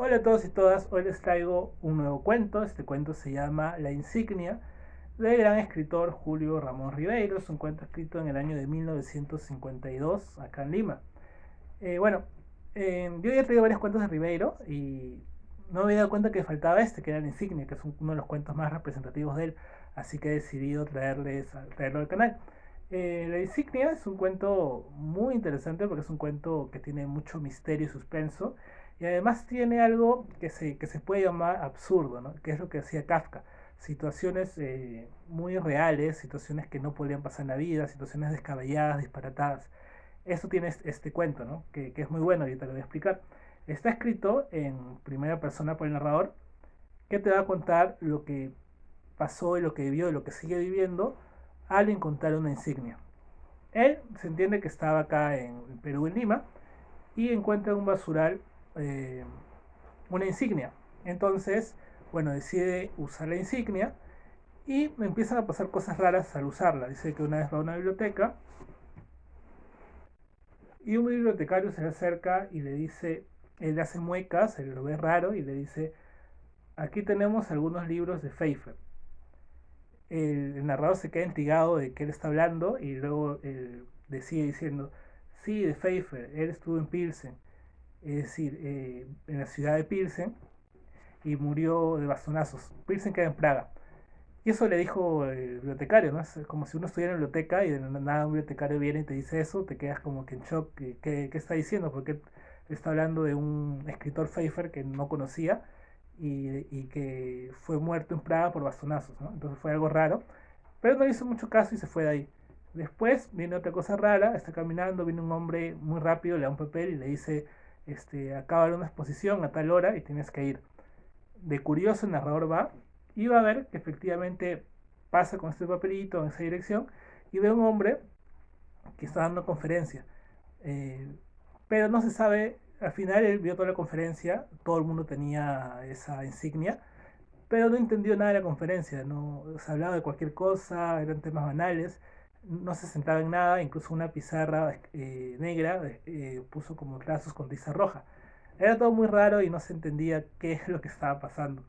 Hola a todos y todas, hoy les traigo un nuevo cuento. Este cuento se llama La Insignia, del gran escritor Julio Ramón Ribeiro. Es un cuento escrito en el año de 1952 acá en Lima. Bueno, yo ya traigo varios cuentos de Ribeiro y no me había dado cuenta que faltaba este, que era La Insignia, que es uno de los cuentos más representativos de él, así que he decidido traerlo al canal. La Insignia es un cuento muy interesante porque es un cuento que tiene mucho misterio y suspenso, y además tiene algo que se puede llamar absurdo, ¿no? Que es lo que hacía Kafka. Situaciones muy reales, situaciones que no podrían pasar en la vida, situaciones descabelladas, disparatadas. Esto tiene este cuento, ¿no? Que es muy bueno, y te lo voy a explicar. Está escrito en primera persona por el narrador, que te va a contar lo que pasó y lo que vivió y lo que sigue viviendo al encontrar una insignia. Él se entiende que estaba acá en Perú, en Lima, y encuentra en un basural eh, una insignia. Entonces, bueno, decide usar la insignia y me empiezan a pasar cosas raras al usarla. Dice que una vez va a una biblioteca y un bibliotecario se le acerca y le dice, él le hace muecas, él lo ve raro y le dice, aquí tenemos algunos libros de Pfeiffer. El narrador se queda intrigado de qué él está hablando y luego sigue diciendo, sí, de Pfeiffer, él estuvo en Pilsen, es decir, en la ciudad de Pilsen, y murió de bastonazos. Pilsen queda en Praga. Y eso le dijo el bibliotecario, ¿no? Es como si uno estuviera en la biblioteca y de nada un bibliotecario viene y te dice eso, te quedas como que en shock. ¿Qué está diciendo? Porque está hablando de un escritor Pfeiffer que no conocía y que fue muerto en Praga por bastonazos, ¿no? Entonces fue algo raro. Pero no le hizo mucho caso y se fue de ahí. Después viene otra cosa rara, está caminando, viene un hombre muy rápido, le da un papel y le dice, acaba de haber una exposición a tal hora y tienes que ir. De curioso el narrador va y va a ver que efectivamente pasa con este papelito en esa dirección y ve a un hombre que está dando conferencia. Eh, pero no se sabe, al final él vio toda la conferencia, todo el mundo tenía esa insignia, pero no entendió nada de la conferencia, no se hablaba de cualquier cosa, eran temas banales, no se sentaba en nada, incluso una pizarra negra puso como trazos con tiza roja. Era todo muy raro y no se entendía qué es lo que estaba pasando.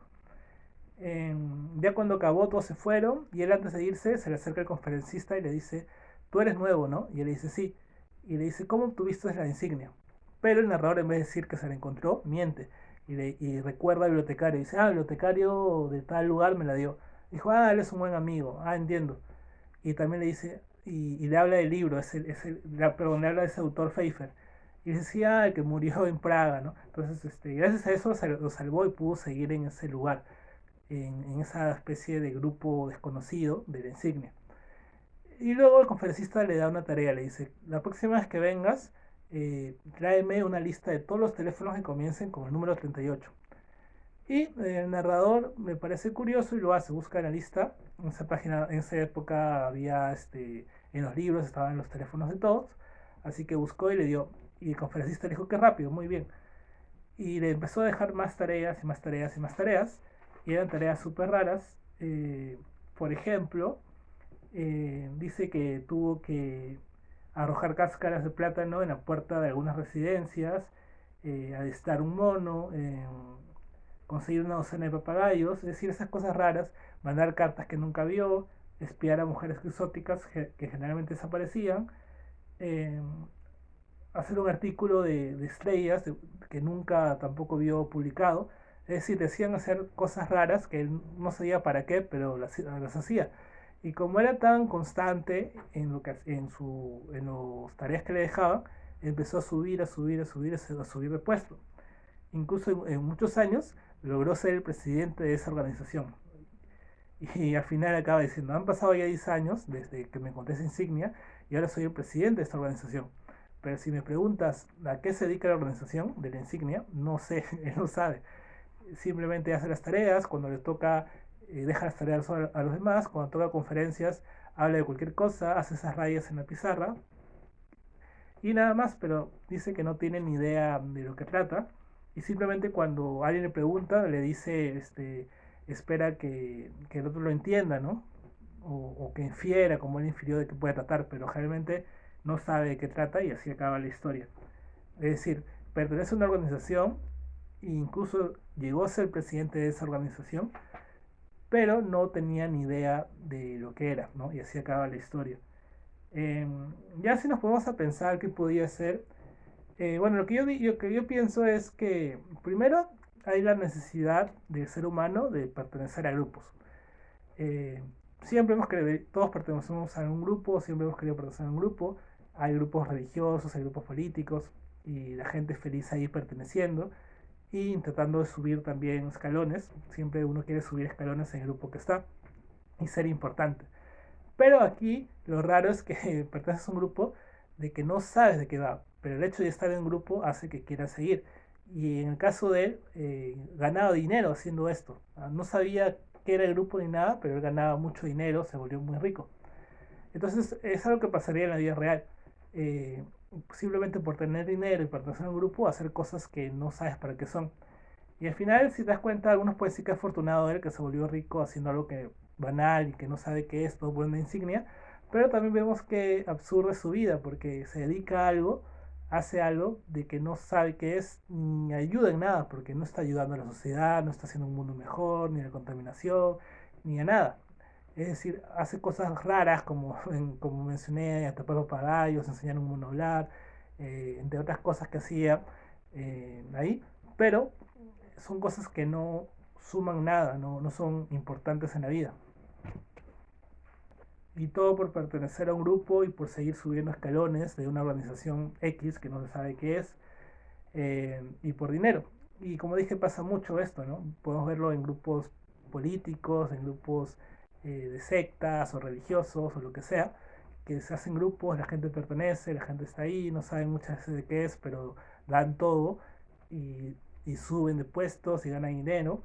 Ya cuando acabó todos se fueron y él antes de irse se le acerca el conferencista y le dice, tú eres nuevo, ¿no? Y él le dice, sí. Y le dice, ¿cómo obtuviste la insignia? Pero el narrador en vez de decir que se la encontró, miente. Y recuerda al bibliotecario. Y dice, el bibliotecario de tal lugar me la dio. Dijo, él es un buen amigo. Entiendo. Y también le dice, y le habla del libro, perdón, le habla de ese autor Pfeiffer. Y decía, el que murió en Praga, ¿no? Entonces, gracias a eso lo salvó y pudo seguir en ese lugar, en esa especie de grupo desconocido de la insignia. Y luego el conferencista le da una tarea, le dice, la próxima vez que vengas, tráeme una lista de todos los teléfonos que comiencen con el número 38. Y el narrador me parece curioso y lo hace, busca la lista. En esa página, en esa época había, en los libros estaban los teléfonos de todos, así que buscó y le dio. Y el conferencista le dijo, qué rápido, muy bien. Y le empezó a dejar más tareas y más tareas y más tareas. Y eran tareas súper raras. Por ejemplo, dice que tuvo que arrojar cáscaras de plátano en la puerta de algunas residencias, adestrar un mono, conseguir una docena de papagayos, es decir, esas cosas raras, mandar cartas que nunca vio, espiar a mujeres exóticas que generalmente desaparecían, eh, hacer un artículo de estrellas que nunca tampoco vio publicado. Es decir, decían hacer cosas raras que él no sabía para qué, pero las hacía. Y como era tan constante en lo que en las tareas que le dejaban, empezó a subir, a subir, a subir, a subir de puesto. Incluso en muchos años logró ser el presidente de esa organización. Y al final acaba diciendo, han pasado ya 10 años desde que me encontré esa insignia y ahora soy el presidente de esta organización. Pero si me preguntas a qué se dedica la organización de la insignia, no sé, él no sabe. Simplemente hace las tareas, cuando le toca deja las tareas a los demás, cuando toca conferencias habla de cualquier cosa, hace esas rayas en la pizarra y nada más, pero dice que no tiene ni idea de lo que trata y simplemente cuando alguien le pregunta le dice, espera que el otro lo entienda, ¿no? O que infiera como él infirió de qué puede tratar, pero generalmente no sabe de qué trata y así acaba la historia. Es decir, pertenece a una organización e incluso llegó a ser presidente de esa organización, pero no tenía ni idea de lo que era, ¿no? Y así acaba la historia. Eh, ya si nos ponemos a pensar qué podía ser, bueno, lo que yo pienso es que primero hay la necesidad del ser humano de pertenecer a grupos. Eh, siempre hemos querido, todos pertenecemos a un grupo, siempre hemos querido pertenecer a un grupo. Hay grupos religiosos, hay grupos políticos y la gente es feliz ahí perteneciendo y tratando de subir también escalones. Siempre uno quiere subir escalones en el grupo que está y ser importante. Pero aquí lo raro es que perteneces a un grupo de que no sabes de qué va, pero el hecho de estar en un grupo hace que quieras seguir. Y en el caso de él, ganaba dinero haciendo esto. No sabía qué era el grupo ni nada, pero él ganaba mucho dinero, se volvió muy rico. Entonces es algo que pasaría en la vida real. Eh, Simplemente por tener dinero y pertenecer a un grupo, hacer cosas que no sabes para qué son. Y al final, si te das cuenta, algunos pueden decir que afortunado él, que se volvió rico haciendo algo que banal y que no sabe qué es, todo por una insignia, pero también vemos que absurda es su vida, porque se dedica a algo, hace algo de que no sabe qué es, ni ayuda en nada, porque no está ayudando a la sociedad, no está haciendo un mundo mejor, ni a la contaminación, ni a nada. Es decir, hace cosas raras como, como mencioné, atrapar papagayos, enseñar a un mono a hablar, entre otras cosas que hacía ahí, pero son cosas que no suman nada, no son importantes en la vida. Y todo por pertenecer a un grupo y por seguir subiendo escalones de una organización X que no se sabe qué es, y por dinero. Y como dije, pasa mucho esto, ¿no? Podemos verlo en grupos políticos, en grupos de sectas o religiosos o lo que sea, que se hacen grupos, la gente pertenece, la gente está ahí, no saben muchas veces de qué es, pero dan todo y, y suben de puestos y ganan dinero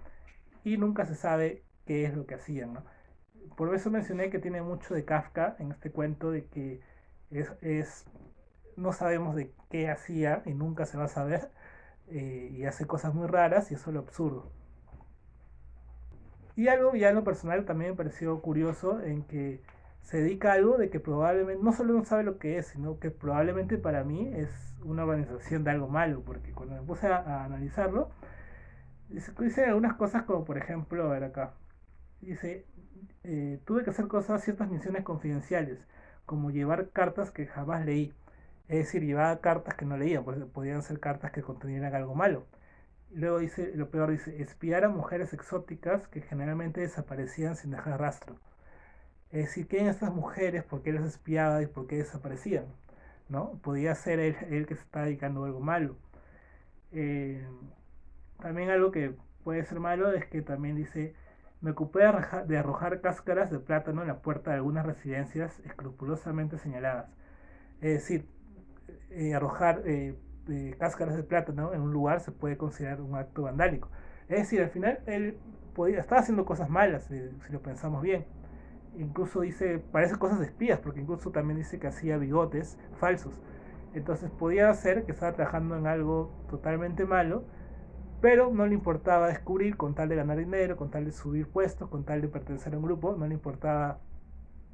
y nunca se sabe qué es lo que hacían, ¿no? Por eso mencioné que tiene mucho de Kafka en este cuento de que es no sabemos de qué hacía y nunca se va a saber, y hace cosas muy raras y eso es lo absurdo. Y algo ya en lo personal también me pareció curioso en que se dedica a algo de que probablemente no solo no sabe lo que es, sino que probablemente para mí es una organización de algo malo, porque cuando me puse a analizarlo, dice algunas cosas como por ejemplo, a ver acá, dice, tuve que hacer cosas, ciertas misiones confidenciales, como llevar cartas que jamás leí. Es decir, llevaba cartas que no leía, pues podían ser cartas que contenieran algo malo. Y luego dice, lo peor dice, espiar a mujeres exóticas que generalmente desaparecían sin dejar rastro. Es decir, ¿quién estas mujeres? ¿Por qué las espiaba y por qué desaparecían? ¿No? Podía ser él que se está dedicando a algo malo. Eh, También algo que puede ser malo es que también dice, me ocupé de arrojar cáscaras de plátano en la puerta de algunas residencias escrupulosamente señaladas. Es decir, arrojar cáscaras de plátano en un lugar se puede considerar un acto vandálico. Es decir, al final él estaba haciendo cosas malas, si lo pensamos bien. Incluso dice, parece cosas de espías, porque incluso también dice que hacía bigotes falsos. Entonces podía ser que estaba trabajando en algo totalmente malo, pero no le importaba descubrir con tal de ganar dinero, con tal de subir puestos, con tal de pertenecer a un grupo, no le importaba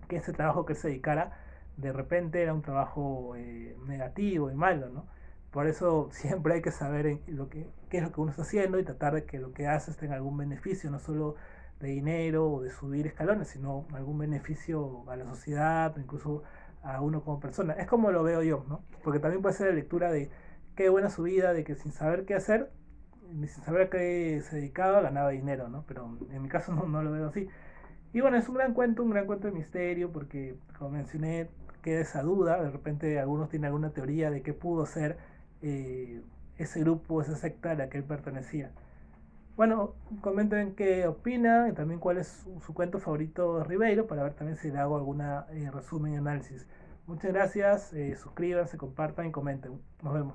que ese trabajo que se dedicara de repente era un trabajo negativo y malo, ¿no? Por eso siempre hay que saber qué es lo que uno está haciendo y tratar de que lo que haces tenga algún beneficio, no solo de dinero o de subir escalones, sino algún beneficio a la sociedad o incluso a uno como persona. Es como lo veo yo, ¿no? Porque también puede ser la lectura de qué buena su vida, de que sin saber qué hacer, ni sin saber a qué se dedicaba, ganaba dinero, ¿no? Pero en mi caso no lo veo así. Y bueno, es un gran cuento de misterio, porque como mencioné, queda esa duda, de repente algunos tienen alguna teoría de qué pudo ser ese grupo, esa secta a la que él pertenecía. Bueno, comenten qué opina y también cuál es su cuento favorito de Ribeiro para ver también si le hago alguna resumen y análisis. Muchas gracias, suscríbanse, compartan y comenten. Nos vemos.